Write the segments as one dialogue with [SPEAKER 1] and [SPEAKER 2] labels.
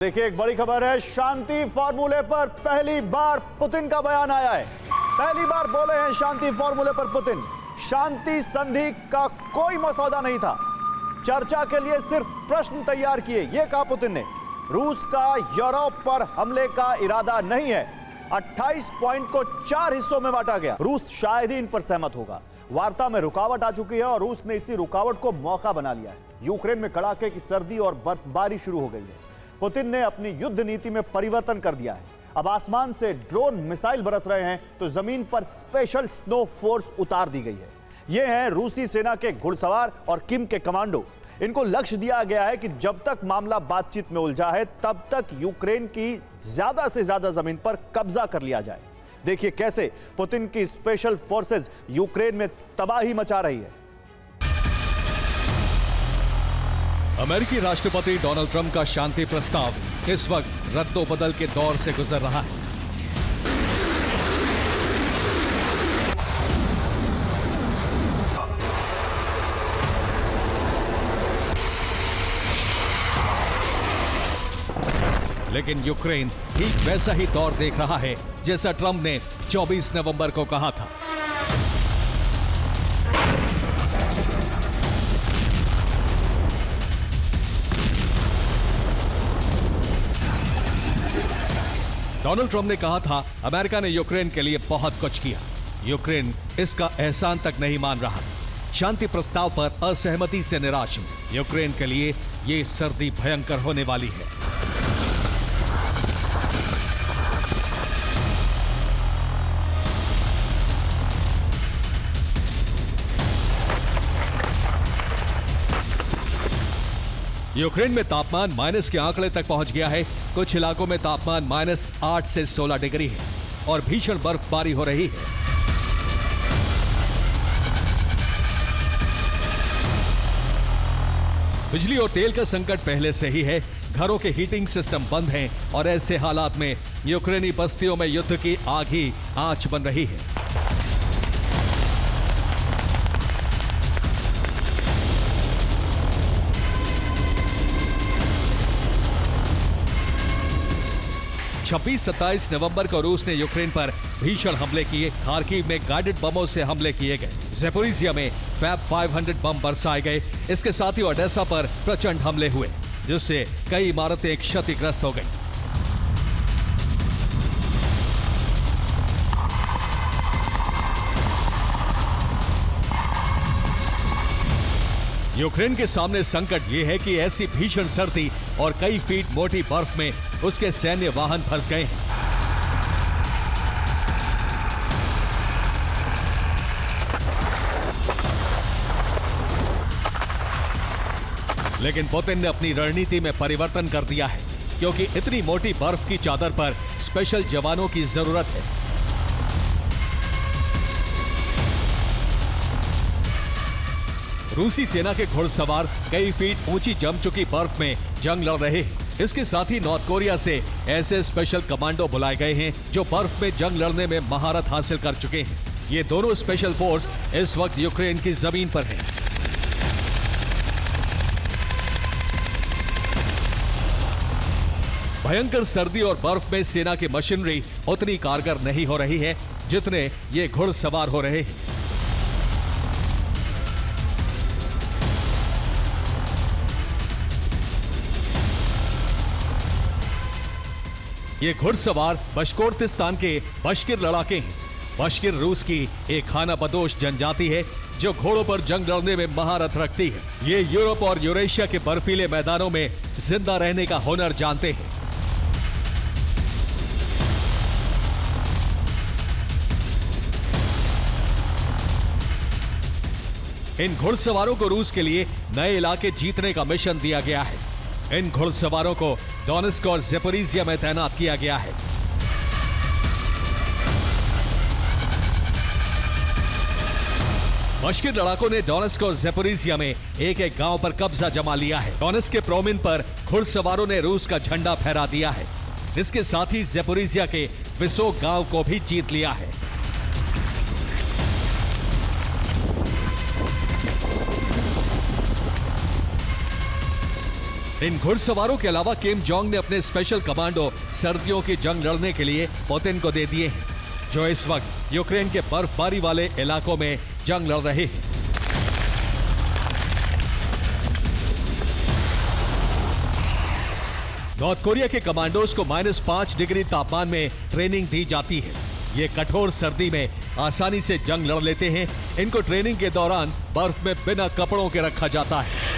[SPEAKER 1] देखिए, एक बड़ी खबर है। शांति फॉर्मूले पर पहली बार पुतिन का बयान आया है। पहली बार बोले हैं शांति फॉर्मूले पर पुतिन। शांति संधि का कोई मसौदा नहीं था, चर्चा के लिए सिर्फ प्रश्न तैयार किए, यह कहा पुतिन ने। रूस का यूरोप पर हमले का इरादा नहीं है। 28 पॉइंट को 4 हिस्सों में बांटा गया। रूस शायद ही इन पर सहमत होगा। वार्ता में रुकावट आ चुकी है और रूस ने इसी रुकावट को मौका बना लिया है। यूक्रेन में कड़ाके की सर्दी और बर्फबारी शुरू हो गई है। पुतिन ने अपनी युद्ध नीति में परिवर्तन कर दिया है। अब आसमान से ड्रोन मिसाइल बरस रहे हैं तो जमीन पर स्पेशल स्नो फोर्स उतार दी गई है। ये हैं रूसी सेना के घुड़सवार और किम के कमांडो। इनको लक्ष्य दिया गया है कि जब तक मामला बातचीत में उलझा है तब तक यूक्रेन की ज्यादा से ज्यादा जमीन पर कब्जा कर लिया जाए। देखिए कैसे पुतिन की स्पेशल फोर्सेस यूक्रेन में तबाही मचा रही है।
[SPEAKER 2] अमेरिकी राष्ट्रपति डोनाल्ड ट्रंप का शांति प्रस्ताव इस वक्त रद्दोबदल के दौर से गुजर रहा है। लेकिन यूक्रेन ठीक वैसा ही दौर देख रहा है जैसा ट्रंप ने 24 नवंबर को कहा था। डोनाल्ड ट्रंप ने कहा था अमेरिका ने यूक्रेन के लिए बहुत कुछ किया। यूक्रेन इसका एहसान तक नहीं मान रहा। शांति प्रस्ताव पर असहमति से निराश। यूक्रेन के लिए ये सर्दी भयंकर होने वाली है। यूक्रेन में तापमान माइनस के आंकड़े तक पहुंच गया है। कुछ इलाकों में तापमान -8 से 16 डिग्री है और भीषण बर्फबारी हो रही है। बिजली और तेल का संकट पहले से ही है। घरों के हीटिंग सिस्टम बंद हैं और ऐसे हालात में यूक्रेनी बस्तियों में युद्ध की आग ही आंच बन रही है। छब्बीस 27 नवंबर को रूस ने यूक्रेन पर भीषण हमले किए। खार्किव में गाइडेड बमों से हमले किए गए। ज़ेपोरिज़िया में फैब 500 बम बरसाए गए। इसके साथ ही ओडेसा पर प्रचंड हमले हुए जिससे कई इमारतें क्षतिग्रस्त हो गई। यूक्रेन के सामने संकट यह है कि ऐसी भीषण सर्दी और कई फीट मोटी बर्फ में उसके सैन्य वाहन फंस गए हैं। लेकिन पुतिन ने अपनी रणनीति में परिवर्तन कर दिया है क्योंकि इतनी मोटी बर्फ की चादर पर स्पेशल जवानों की जरूरत है। रूसी सेना के घुड़सवार कई फीट ऊंची जम चुकी बर्फ में जंग लड़ रहे हैं। इसके साथ ही नॉर्थ कोरिया से ऐसे स्पेशल कमांडो बुलाए गए हैं जो बर्फ में जंग लड़ने में महारत हासिल कर चुके हैं। ये दोनों स्पेशल फोर्स इस वक्त यूक्रेन की जमीन पर है। भयंकर सर्दी और बर्फ में सेना की मशीनरी उतनी कारगर नहीं हो रही है जितने ये घुड़सवार हो रहे हैं। ये घुड़सवार बशकोर्तिस्तान के बशकिर लड़ाके हैं। बशकिर रूस की एक खानाबदोश जनजाति है जो घोड़ों पर जंग लड़ने में महारत रखती है। ये यूरोप और यूरेशिया के बर्फीले मैदानों में जिंदा रहने का हुनर जानते हैं। इन घुड़सवारों को रूस के लिए नए इलाके जीतने का मिशन दिया गया है। इन घुड़सवारों को डोनेस्क और ज़ेपोरिज़िया में तैनात किया गया है। बशकिर लड़ाकों ने डोनेस्क और ज़ेपोरिज़िया में एक एक गांव पर कब्जा जमा लिया है। डोनेस्क के प्रोमिन पर घुड़सवारों ने रूस का झंडा फहरा दिया है। इसके साथ ही ज़ेपोरिज़िया के विसोक गांव को भी जीत लिया है। इन घुड़सवारों के अलावा किम जोंग ने अपने स्पेशल कमांडो सर्दियों की जंग लड़ने के लिए पुतिन को दे दिए हैं, जो इस वक्त यूक्रेन के बर्फबारी वाले इलाकों में जंग लड़ रहे हैं। नॉर्थ कोरिया के कमांडोज को -5 डिग्री तापमान में ट्रेनिंग दी जाती है। ये कठोर सर्दी में आसानी से जंग लड़ लेते हैं। इनको ट्रेनिंग के दौरान बर्फ में बिना कपड़ों के रखा जाता है।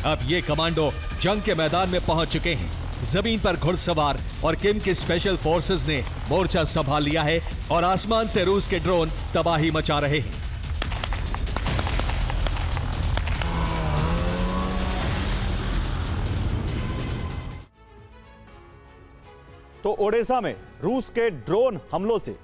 [SPEAKER 2] अब ये कमांडो जंग के मैदान में पहुंच चुके हैं। जमीन पर घुड़सवार और किम की स्पेशल फोर्सेस ने मोर्चा संभाल लिया है और आसमान से रूस के ड्रोन तबाही मचा रहे हैं।
[SPEAKER 1] तो ओडेसा में रूस के ड्रोन हमलों से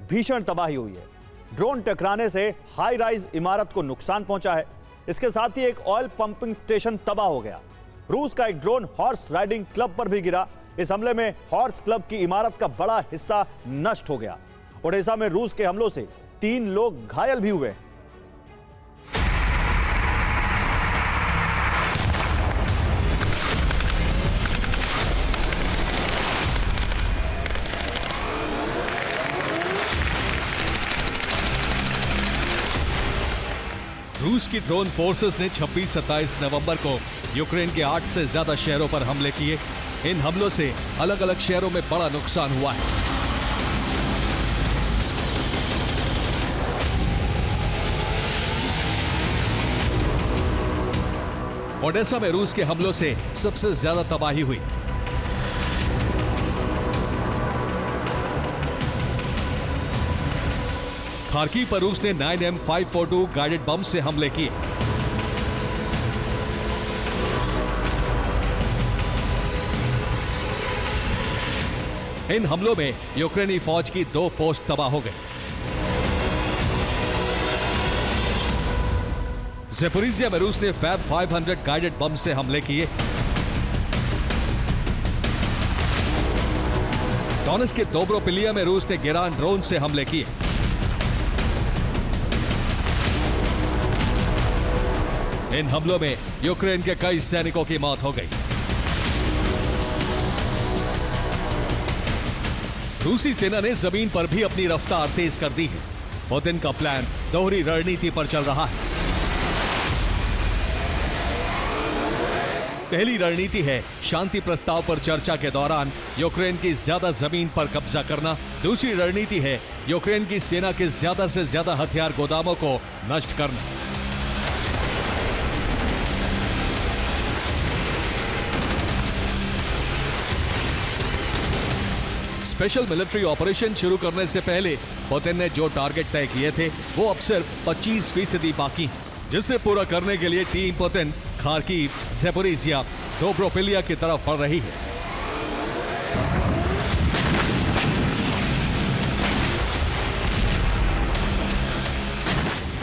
[SPEAKER 1] भीषण तबाही हुई है। ड्रोन टकराने से हाई राइज इमारत को नुकसान पहुंचा है। इसके साथ ही एक ऑयल पंपिंग स्टेशन तबाह हो गया। रूस का एक ड्रोन हॉर्स राइडिंग क्लब पर भी गिरा। इस हमले में हॉर्स क्लब की इमारत का बड़ा हिस्सा नष्ट हो गया। ओडेसा में रूस के हमलों से 3 लोग घायल भी हुए।
[SPEAKER 2] रूस की ड्रोन फोर्सेस ने 26-27 नवंबर को यूक्रेन के 8 से ज्यादा शहरों पर हमले किए। इन हमलों से अलग अलग शहरों में बड़ा नुकसान हुआ है। ओडेसा में रूस के हमलों से सबसे ज्यादा तबाही हुई। खार्किव पर रूस ने 9M542 गाइडेड बम से हमले किए। इन हमलों में यूक्रेनी फौज की 2 पोस्ट तबाह हो गई। ज़ेपोरिज़िया में रूस ने फैब 500 गाइडेड बम से हमले किए। डोनेट्स्क के दोब्रोपिलिया में रूस ने गेरान ड्रोन से हमले किए। इन हमलों में यूक्रेन के कई सैनिकों की मौत हो गई। रूसी सेना ने जमीन पर भी अपनी रफ्तार तेज कर दी है। पुतिन का प्लान दोहरी रणनीति पर चल रहा है। पहली रणनीति है शांति प्रस्ताव पर चर्चा के दौरान यूक्रेन की ज्यादा जमीन पर कब्जा करना। दूसरी रणनीति है यूक्रेन की सेना के ज्यादा से ज्यादा हथियार गोदामों को नष्ट करना। स्पेशल मिलिट्री ऑपरेशन शुरू करने से पहले पुतिन ने जो टारगेट तय किए थे वो अब सिर्फ 25% बाकी हैं, जिसे पूरा करने के लिए टीम पुतिन खार्किव, ज़ेपोरिज़िया, दोब्रोपिलिया की तरफ बढ़ रही है।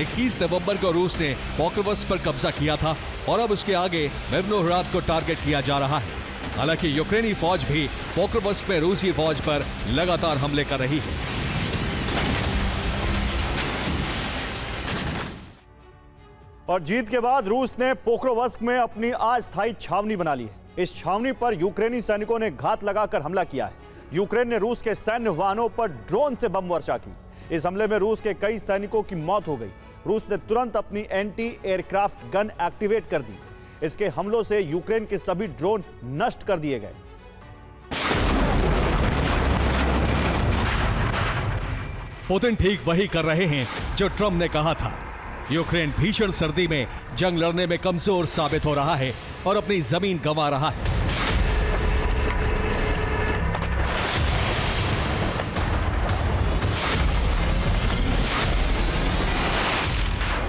[SPEAKER 2] इक्कीस नवंबर को रूस ने पोक्रोवस्क पर कब्जा किया था और अब उसके आगे मिर्नोहराद को टारगेट किया जा रहा है। हालांकि यूक्रेनी फौज भी पोक्रोवस्क में रूसी फौज पर लगातार हमले कर रही है।
[SPEAKER 1] और जीत के बाद रूस ने पोक्रोवस्क में अपनी अस्थायी छावनी बना ली है। इस छावनी पर यूक्रेनी सैनिकों ने घात लगाकर हमला किया है। यूक्रेन ने रूस के सैन्य वाहनों पर ड्रोन से बम वर्षा की। इस हमले में रूस के कई सैनिकों की मौत हो गई। रूस ने तुरंत अपनी एंटी एयरक्राफ्ट गन एक्टिवेट कर दी। इसके हमलों से यूक्रेन के सभी ड्रोन नष्ट कर दिए गए।
[SPEAKER 2] पुतिन ठीक वही कर रहे हैं जो ट्रंप ने कहा था। यूक्रेन भीषण सर्दी में जंग लड़ने में कमजोर साबित हो रहा है और अपनी जमीन गंवा रहा है।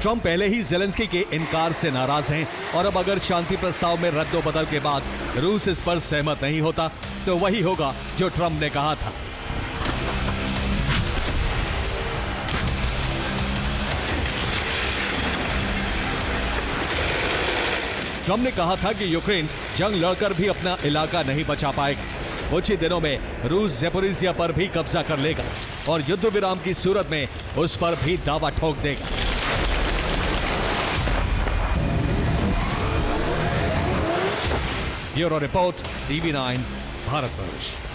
[SPEAKER 2] ट्रंप पहले ही ज़ेलेंस्की के इनकार से नाराज हैं और अब अगर शांति प्रस्ताव में रद्दोबदल के बाद रूस इस पर सहमत नहीं होता तो वही होगा जो ट्रंप ने कहा था। ट्रंप ने कहा था कि यूक्रेन जंग लड़कर भी अपना इलाका नहीं बचा पाएगा। कुछ ही दिनों में रूस ज़ेपोरिज़िया पर भी कब्जा कर लेगा और युद्ध विराम की सूरत में उस पर भी दावा ठोक देगा। Bureau report, TV9 Bharatvarsh.